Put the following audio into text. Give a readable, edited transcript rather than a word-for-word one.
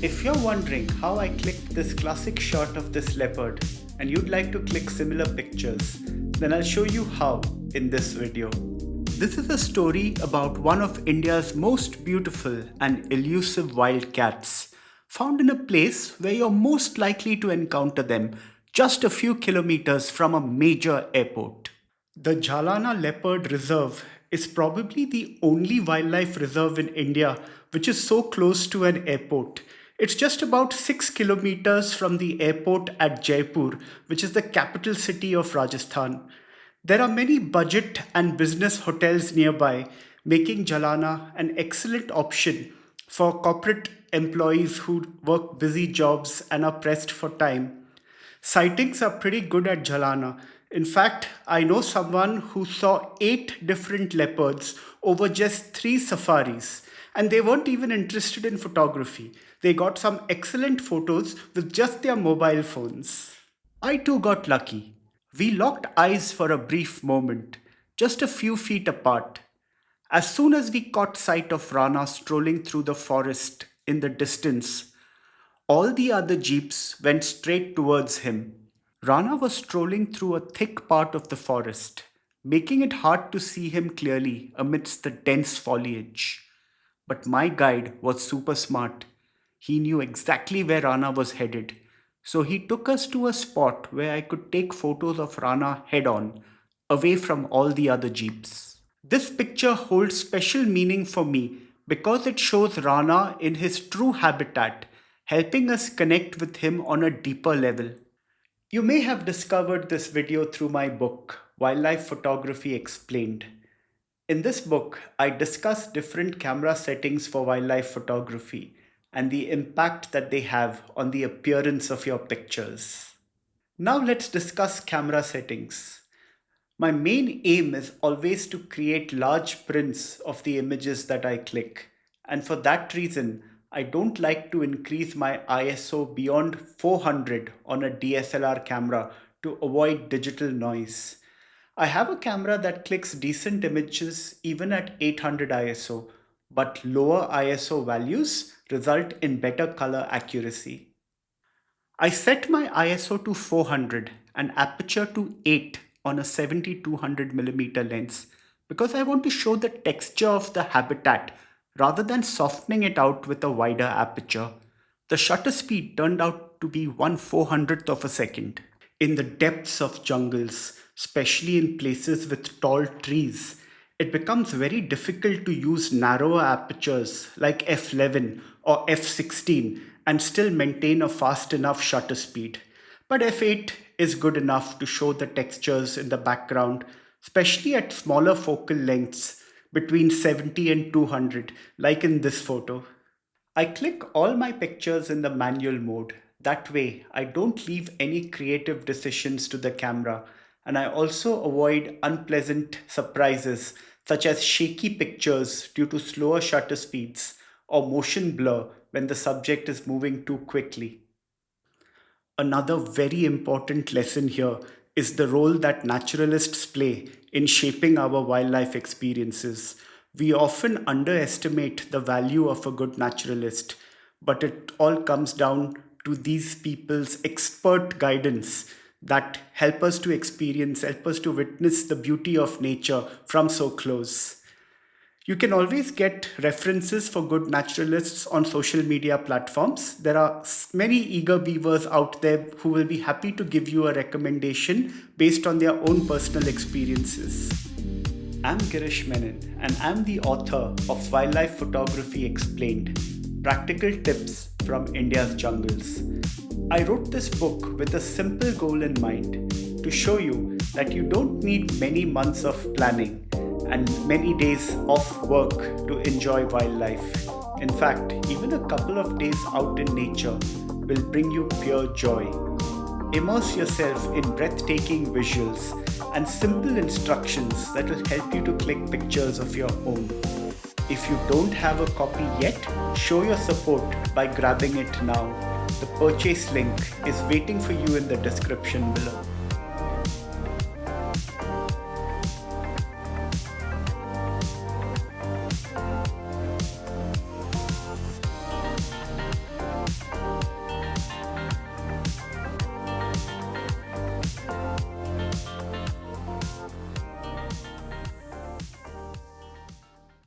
If you're wondering how I clicked this classic shot of this leopard and you'd like to click similar pictures, then I'll show you how in this video. This is a story about one of India's most beautiful and elusive wild cats, found in a place where you're most likely to encounter them just a few kilometers from a major airport. The Jalana Leopard Reserve is probably the only wildlife reserve in India which is so close to an airport. It's just about 6 kilometers from the airport at Jaipur, which is the capital city of Rajasthan. There are many budget and business hotels nearby, making Jalana an excellent option for corporate employees who work busy jobs and are pressed for time. Sightings are pretty good at Jalana. In fact, I know someone who saw 8 different leopards over just 3 safaris, and they weren't even interested in photography. They got some excellent photos with just their mobile phones. I too got lucky. We locked eyes for a brief moment, just a few feet apart. As soon as we caught sight of Rana strolling through the forest in the distance, all the other jeeps went straight towards him. Rana was strolling through a thick part of the forest, making it hard to see him clearly amidst the dense foliage. But my guide was super smart. He knew exactly where Rana was headed, so he took us to a spot where I could take photos of Rana head on, away from all the other jeeps. This picture holds special meaning for me because it shows Rana in his true habitat, helping us connect with him on a deeper level. You may have discovered this video through my book, Wildlife Photography Explained. In this book, I discuss different camera settings for wildlife photography and the impact that they have on the appearance of your pictures. Now let's discuss camera settings. My main aim is always to create large prints of the images that I click, and for that reason, I don't like to increase my ISO beyond 400 on a DSLR camera to avoid digital noise. I have a camera that clicks decent images even at 800 ISO, but lower ISO values result in better color accuracy. I set my ISO to 400 and aperture to 8 on a 70-200 mm lens because I want to show the texture of the habitat rather than softening it out with a wider aperture. The shutter speed turned out to be 1/400th of a second. In the depths of jungles, especially in places with tall trees, it becomes very difficult to use narrower apertures like f11 or f16 and still maintain a fast enough shutter speed. But f8 is good enough to show the textures in the background, especially at smaller focal lengths between 70 and 200, like in this photo. I click all my pictures in the manual mode. That way, I don't leave any creative decisions to the camera, and I also avoid unpleasant surprises such as shaky pictures due to slower shutter speeds or motion blur when the subject is moving too quickly. Another very important lesson here is the role that naturalists play in shaping our wildlife experiences. We often underestimate the value of a good naturalist, but it all comes down to these people's expert guidance that help us to experience, help us to witness the beauty of nature from so close. You can always get references for good naturalists on social media platforms. There are many eager beavers out there who will be happy to give you a recommendation based on their own personal experiences. I'm Girish Menon, and I'm the author of Wildlife Photography Explained, Practical Tips from India's Jungles. I wrote this book with a simple goal in mind, to show you that you don't need many months of planning and many days of work to enjoy wildlife. In fact, even a couple of days out in nature will bring you pure joy. Immerse yourself in breathtaking visuals and simple instructions that will help you to click pictures of your own. If you don't have a copy yet, show your support by grabbing it now. The purchase link is waiting for you in the description below.